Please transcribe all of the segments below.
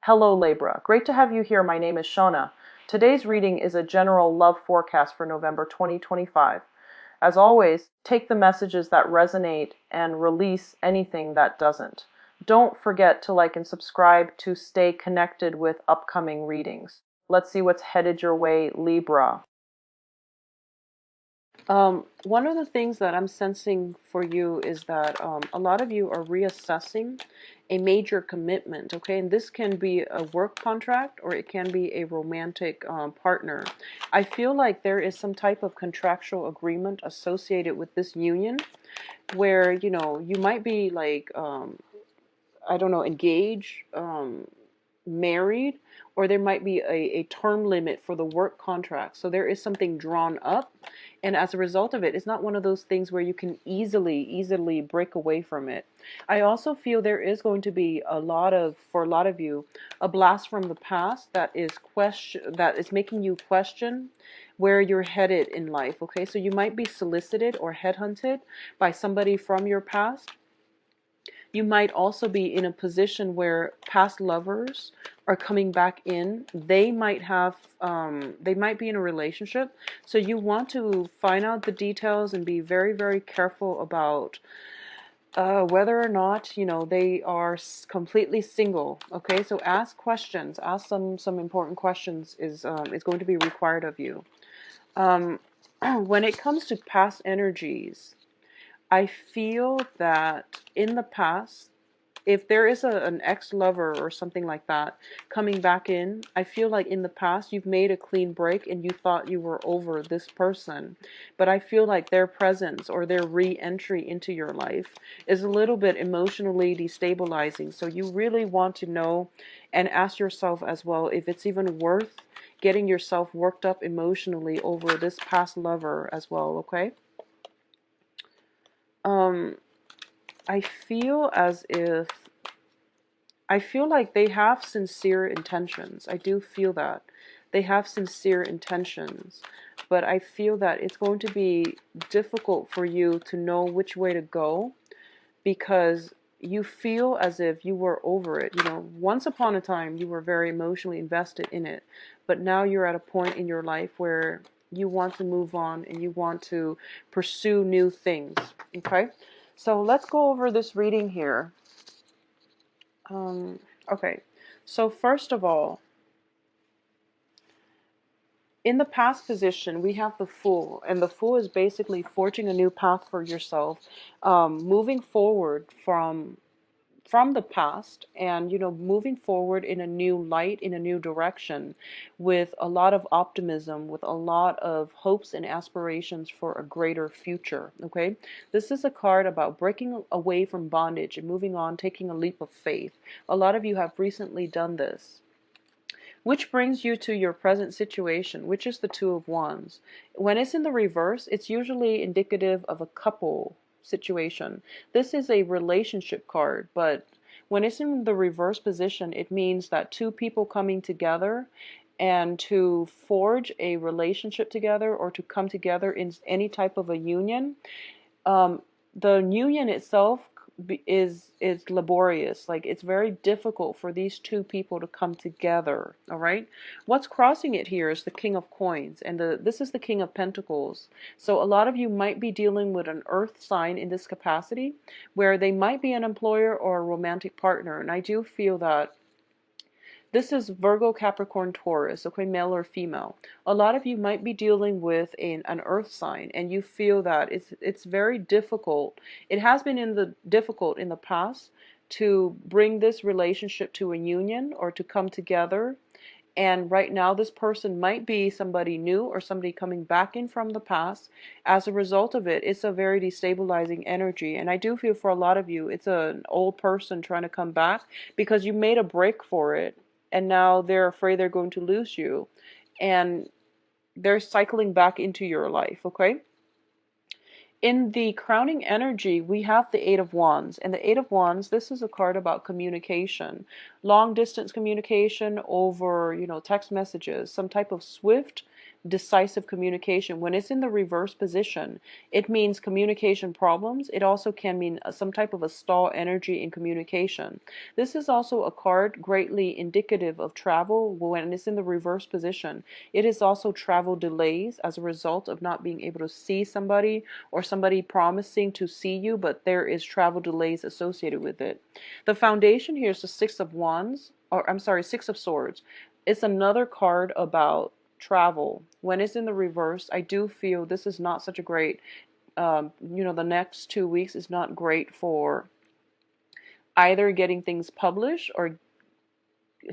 Hello Libra, great to have you here. My name is Shona. Today's reading is a general love forecast for November 2025. As always, take the messages that resonate and release anything that doesn't. Don't forget to like and subscribe to stay connected with upcoming readings. Let's see what's headed your way, Libra. One of the things that I'm sensing for you is that a lot of you are reassessing a major commitment, okay? And this can be a work contract or it can be a romantic partner. I feel like there is some type of contractual agreement associated with this union where, you might be like, I don't know, engaged, married, or there might be a term limit for the work contract. So there is something drawn up, and as a result of it, it's not one of those things where you can easily break away from it. I also feel there is going to be for a lot of you, a blast from the past that is making you question where you're headed in life. Okay, so you might be solicited or headhunted by somebody from your past. You might also be in a position where past lovers are coming back in. They might be in a relationship. So you want to find out the details and be very careful about whether or not, they are completely single. Okay, so ask questions. Ask some important questions is going to be required of you. When it comes to past energies, I feel that in the past, if there is an ex-lover or something like that coming back in, I feel like in the past you've made a clean break and you thought you were over this person. But I feel like their presence or their re-entry into your life is a little bit emotionally destabilizing. So you really want to know and ask yourself as well if it's even worth getting yourself worked up emotionally over this past lover as well, okay? I feel like they have sincere intentions. I do feel that. They have sincere intentions. But I feel that it's going to be difficult for you to know which way to go because you feel as if you were over it. Once upon a time you were very emotionally invested in it. But now you're at a point in your life where you want to move on and you want to pursue new things. Okay? So let's go over this reading here. Okay, so first of all, in the past position, we have the Fool, and the Fool is basically forging a new path for yourself, moving forward from the past and moving forward in a new light, in a new direction, with a lot of optimism, with a lot of hopes and aspirations for a greater future. Okay, this is a card about breaking away from bondage and moving on, taking a leap of faith. A lot of you have recently done this, which brings you to your present situation, which is the Two of Wands. When it's in the reverse, it's usually indicative of a couple situation. This is a relationship card, but when it's in the reverse position, it means that two people coming together and to forge a relationship together or to come together in any type of a union. The union itself is laborious. Like, it's very difficult for these two people to come together. All right, what's crossing it here is the King of Coins, and this is the King of Pentacles. So a lot of you might be dealing with an earth sign in this capacity, where they might be an employer or a romantic partner. And I do feel that this is Virgo, Capricorn, Taurus, okay, male or female. A lot of you might be dealing with an earth sign, and you feel that it's very difficult. It has been difficult in the past to bring this relationship to a union or to come together. And right now, this person might be somebody new or somebody coming back in from the past. As a result of it, it's a very destabilizing energy. And I do feel for a lot of you, it's an old person trying to come back because you made a break for it. And now they're afraid they're going to lose you. And they're cycling back into your life, okay? In the crowning energy, we have the Eight of Wands. And the Eight of Wands, this is a card about communication. Long distance communication over, text messages. Some type of swift decisive communication. When it's in the reverse position, it means communication problems. It also can mean some type of a stall energy in communication. This is also a card greatly indicative of travel when it's in the reverse position. It is also travel delays as a result of not being able to see somebody, or somebody promising to see you, but there is travel delays associated with it. The foundation here is the Six of Wands, or I'm sorry, Six of Swords. It's another card about travel. When it's in the reverse, I do feel this is not such a great, the next 2 weeks is not great for either getting things published or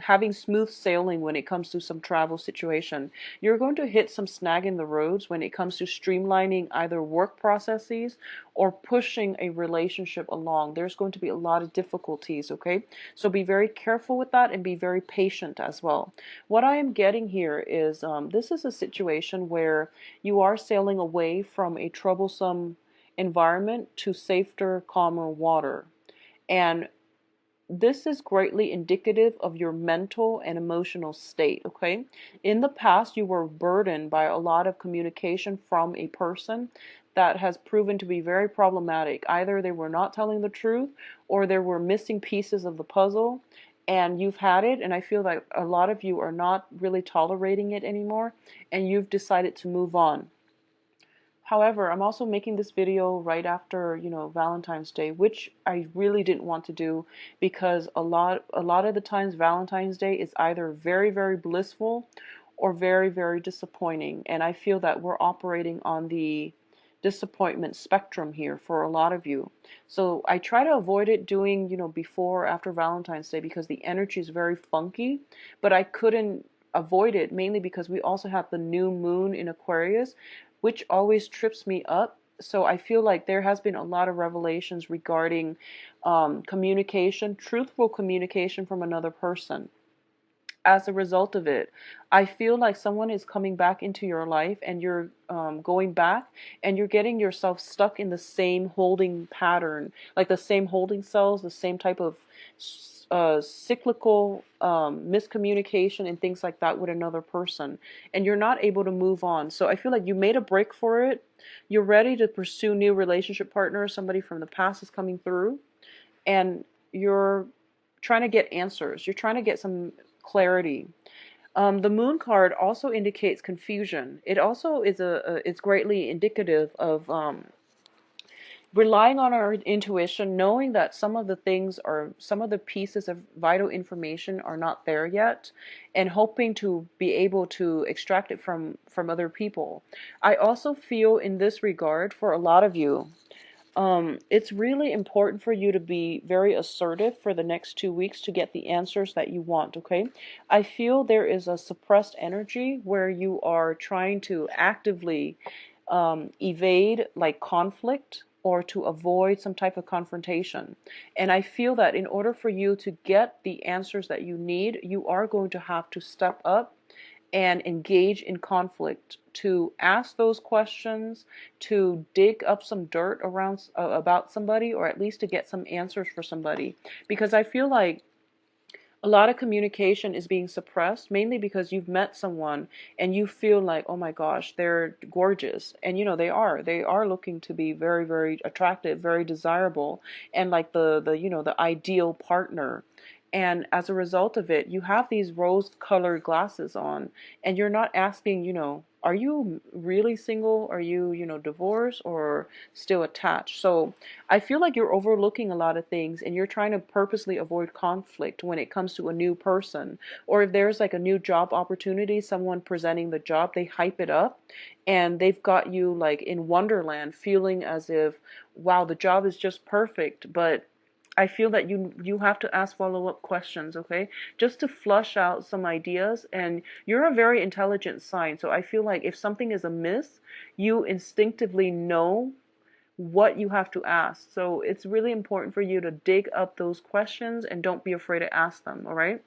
having smooth sailing when it comes to some travel situation. You're going to hit some snag in the roads when it comes to streamlining either work processes or pushing a relationship along. There's going to be a lot of difficulties, okay? So be very careful with that and be very patient as well. What I am getting here is this is a situation where you are sailing away from a troublesome environment to safer, calmer water. And this is greatly indicative of your mental and emotional state, okay? In the past, you were burdened by a lot of communication from a person that has proven to be very problematic. Either they were not telling the truth or there were missing pieces of the puzzle, and you've had it, and I feel like a lot of you are not really tolerating it anymore, and you've decided to move on. However, I'm also making this video right after, Valentine's Day, which I really didn't want to do because a lot of the times Valentine's Day is either very, very blissful or very, very disappointing. And I feel that we're operating on the disappointment spectrum here for a lot of you. So I try to avoid it doing, before or after Valentine's Day because the energy is very funky, but I couldn't avoid it mainly because we also have the new moon in Aquarius, which always trips me up. So I feel like there has been a lot of revelations regarding communication, truthful communication from another person. As a result of it, I feel like someone is coming back into your life and you're going back and you're getting yourself stuck in the same holding pattern, like the same holding cells, the same type of cyclical miscommunication and things like that with another person. And you're not able to move on. So I feel like you made a break for it. You're ready to pursue new relationship partners. Somebody from the past is coming through. And you're trying to get answers. You're trying to get some clarity. The moon card also indicates confusion. It also is it's greatly indicative of relying on our intuition, knowing that some of the pieces of vital information are not there yet, and hoping to be able to extract it from other people. I also feel in this regard for a lot of you, it's really important for you to be very assertive for the next 2 weeks to get the answers that you want, okay? I feel there is a suppressed energy where you are trying to actively evade like conflict or to avoid some type of confrontation. And I feel that in order for you to get the answers that you need, you are going to have to step up and engage in conflict, to ask those questions, to dig up some dirt around about somebody, or at least to get some answers for somebody. Because I feel like a lot of communication is being suppressed, mainly because you've met someone and you feel like, oh my gosh, they're gorgeous. And they are looking to be very, very attractive, very desirable, and like the ideal partner. And as a result of it, you have these rose-colored glasses on, and you're not asking, are you really single? Are you, divorced or still attached? So I feel like you're overlooking a lot of things and you're trying to purposely avoid conflict when it comes to a new person. Or if there's like a new job opportunity, someone presenting the job, they hype it up and they've got you like in Wonderland feeling as if, wow, the job is just perfect. But I feel that you have to ask follow-up questions, okay? Just to flush out some ideas. And you're a very intelligent sign, so I feel like if something is amiss, you instinctively know what you have to ask. So it's really important for you to dig up those questions and don't be afraid to ask them, all right?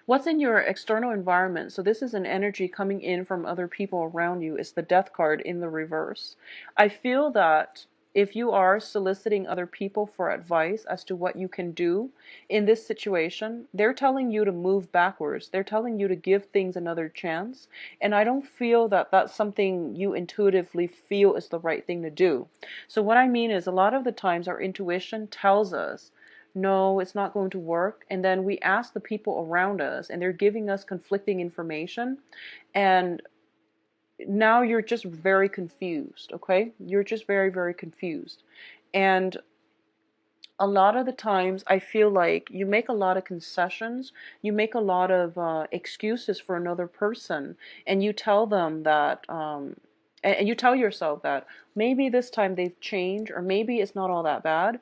What's in your external environment? So this is an energy coming in from other people around you. It's the Death card in the reverse. I feel that if you are soliciting other people for advice as to what you can do in this situation, they're telling you to move backwards. They're telling you to give things another chance. And I don't feel that that's something you intuitively feel is the right thing to do. So what I mean is, a lot of the times our intuition tells us, no, it's not going to work. And then we ask the people around us and they're giving us conflicting information. And now you're just very confused, okay? You're just very, very confused. And a lot of the times I feel like you make a lot of concessions, you make a lot of excuses for another person, and you tell them that, and you tell yourself that maybe this time they've changed, or maybe it's not all that bad.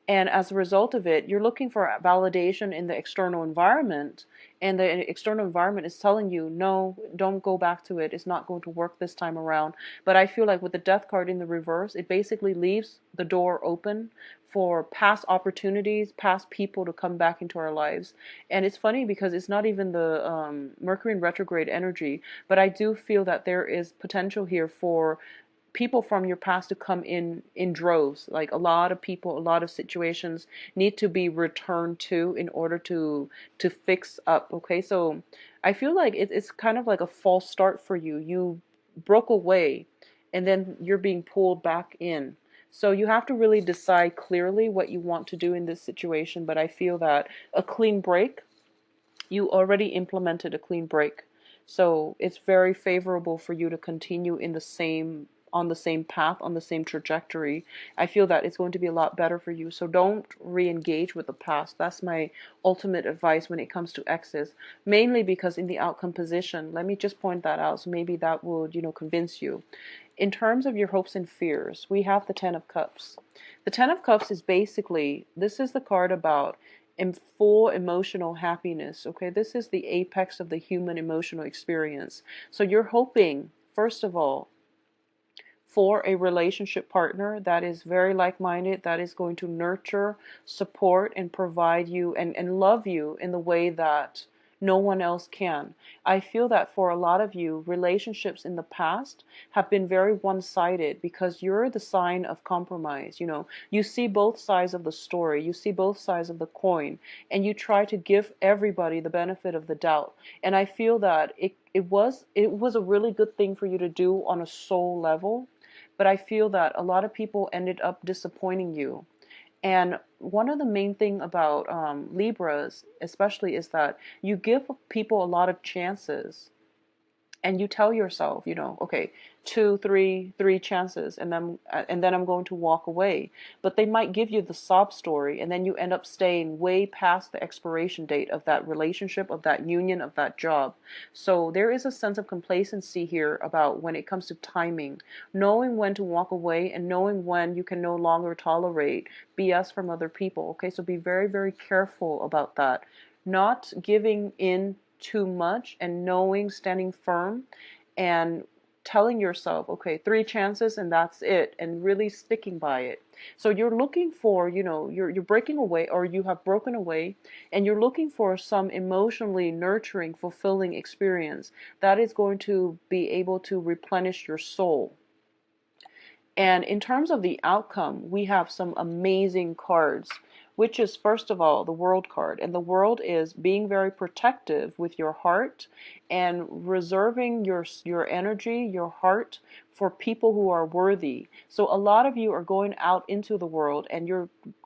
And as a result of it, you're looking for validation in the external environment, and the external environment is telling you, no, don't go back to it. It's not going to work this time around. But I feel like with the death card in the reverse, it basically leaves the door open for past opportunities, past people to come back into our lives. And it's funny because it's not even the Mercury in retrograde energy, but I do feel that there is potential here for people from your past to come in droves. Like a lot of people, a lot of situations need to be returned to in order to fix up. Okay, so I feel like it's kind of like a false start for you. You broke away and then you're being pulled back in. So you have to really decide clearly what you want to do in this situation. But I feel that a clean break, you already implemented a clean break. So it's very favorable for you to continue in the same on the same path, on the same trajectory. I feel that it's going to be a lot better for you. So don't re-engage with the past. That's my ultimate advice when it comes to exes. Mainly because in the outcome position, let me just point that out. So maybe that will, convince you. In terms of your hopes and fears, we have the Ten of Cups. The Ten of Cups is basically, this is the card about in full emotional happiness. Okay, this is the apex of the human emotional experience. So you're hoping, first of all, for a relationship partner that is very like-minded, that is going to nurture, support, and provide you and love you in the way that no one else can. I feel that for a lot of you, relationships in the past have been very one-sided because you're the sign of compromise. You see both sides of the story, you see both sides of the coin, and you try to give everybody the benefit of the doubt. And I feel that it was a really good thing for you to do on a soul level, but I feel that a lot of people ended up disappointing you. And one of the main thing about Libras, especially, is that you give people a lot of chances, and you tell yourself, okay, two, three chances, and then I'm going to walk away. But they might give you the sob story, and then you end up staying way past the expiration date of that relationship, of that union, of that job. So there is a sense of complacency here about when it comes to timing, knowing when to walk away and knowing when you can no longer tolerate BS from other people. Okay, so be very, very careful about that. Not giving in too much, and knowing, standing firm, and telling yourself, okay, three chances and that's it, and really sticking by it. So you're looking for, you're breaking away, or you have broken away, and you're looking for some emotionally nurturing, fulfilling experience that is going to be able to replenish your soul. And in terms of the outcome, we have some amazing cards, which is, first of all, the World card. And the World is being very protective with your heart and reserving your energy, your heart, for people who are worthy. So a lot of you are going out into the world, and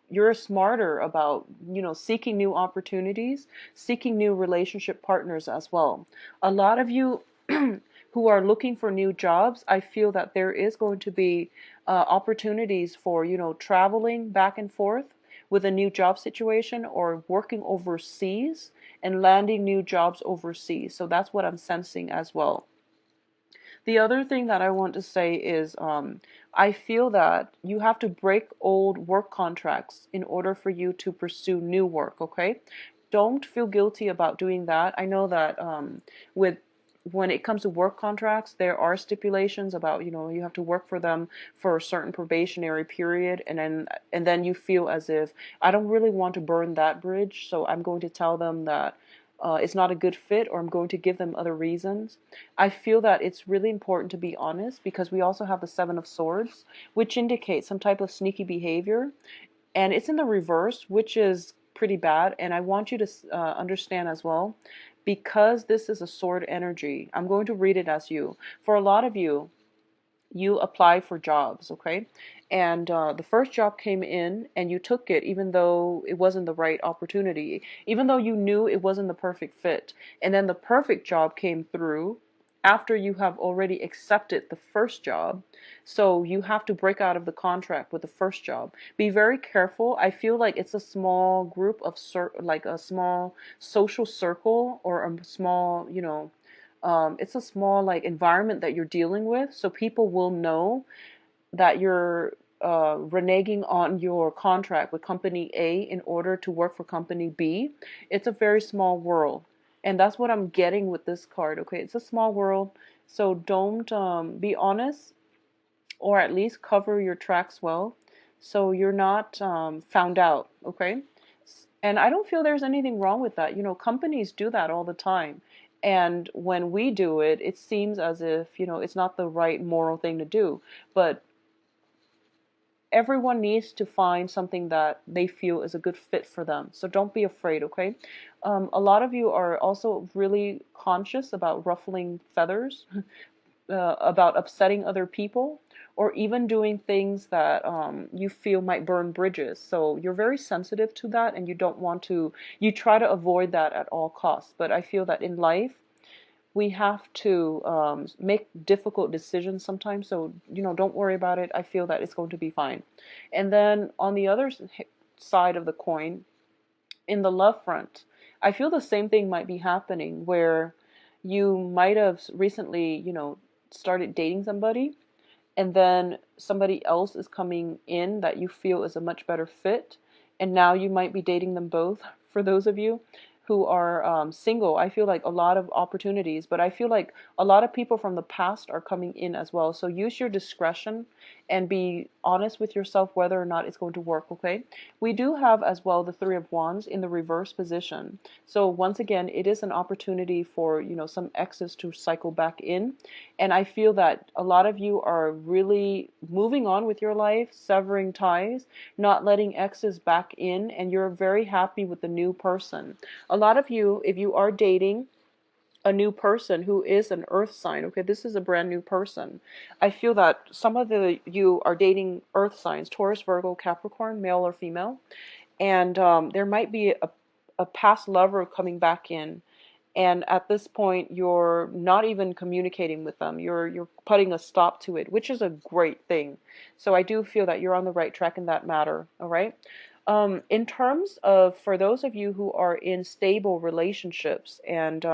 you're smarter about, seeking new opportunities, seeking new relationship partners as well. A lot of you who are looking for new jobs, I feel that there is going to be opportunities for, traveling back and forth with a new job situation, or working overseas and landing new jobs overseas. So that's what I'm sensing as well. The other thing that I want to say is I feel that you have to break old work contracts in order for you to pursue new work, okay? Don't feel guilty about doing that. I know that with when it comes to work contracts, there are stipulations about, you have to work for them for a certain probationary period, and then you feel as if, I don't really want to burn that bridge, so I'm going to tell them that it's not a good fit, or I'm going to give them other reasons. I feel that it's really important to be honest, because we also have the Seven of Swords, which indicates some type of sneaky behavior. And it's in the reverse, which is pretty bad. And I want you to understand as well, because this is a sword energy, I'm going to read it as you. For a lot of you, you apply for jobs, okay? And the first job came in and you took it, even though it wasn't the right opportunity, even though you knew it wasn't the perfect fit. And then the perfect job came through after you have already accepted the first job. So you have to break out of the contract with the first job. Be very careful. I feel like it's a small group of, like a small social circle, or a small, it's a small like environment that you're dealing with, so people will know that you're reneging on your contract with company A in order to work for company B. It's a very small world, and that's what I'm getting with this card. Okay, it's a small world, so don't be honest, or at least cover your tracks well, so you're not found out. Okay, and I don't feel there's anything wrong with that. Companies do that all the time. And when we do it, it seems as if, it's not the right moral thing to do. But everyone needs to find something that they feel is a good fit for them. So don't be afraid, okay? A lot of you are also really conscious about ruffling feathers, about upsetting other people, or even doing things that you feel might burn bridges. So you're very sensitive to that, and you don't want to, you try to avoid that at all costs. But I feel that in life, we have to make difficult decisions sometimes. So, don't worry about it. I feel that it's going to be fine. And then on the other side of the coin, in the love front, I feel the same thing might be happening, where you might have recently, started dating somebody, and then somebody else is coming in that you feel is a much better fit, and now you might be dating them both. For those of you who are single, I feel like a lot of opportunities, but I feel like a lot of people from the past are coming in as well. So use your discretion and be honest with yourself whether or not it's going to work, okay? We do have as well the Three of Wands in the reverse position. So once again, it is an opportunity for, some exes to cycle back in. And I feel that a lot of you are really moving on with your life, severing ties, not letting exes back in, and you're very happy with the new person. A lot of you, if you are dating a new person who is an earth sign, okay, this is a brand new person. I feel that some of you are dating earth signs, Taurus, Virgo, Capricorn, male or female, and there might be a past lover coming back in. And at this point, you're not even communicating with them. You're putting a stop to it, which is a great thing. So I do feel that you're on the right track in that matter. All right. In terms of, for those of you who are in stable relationships, and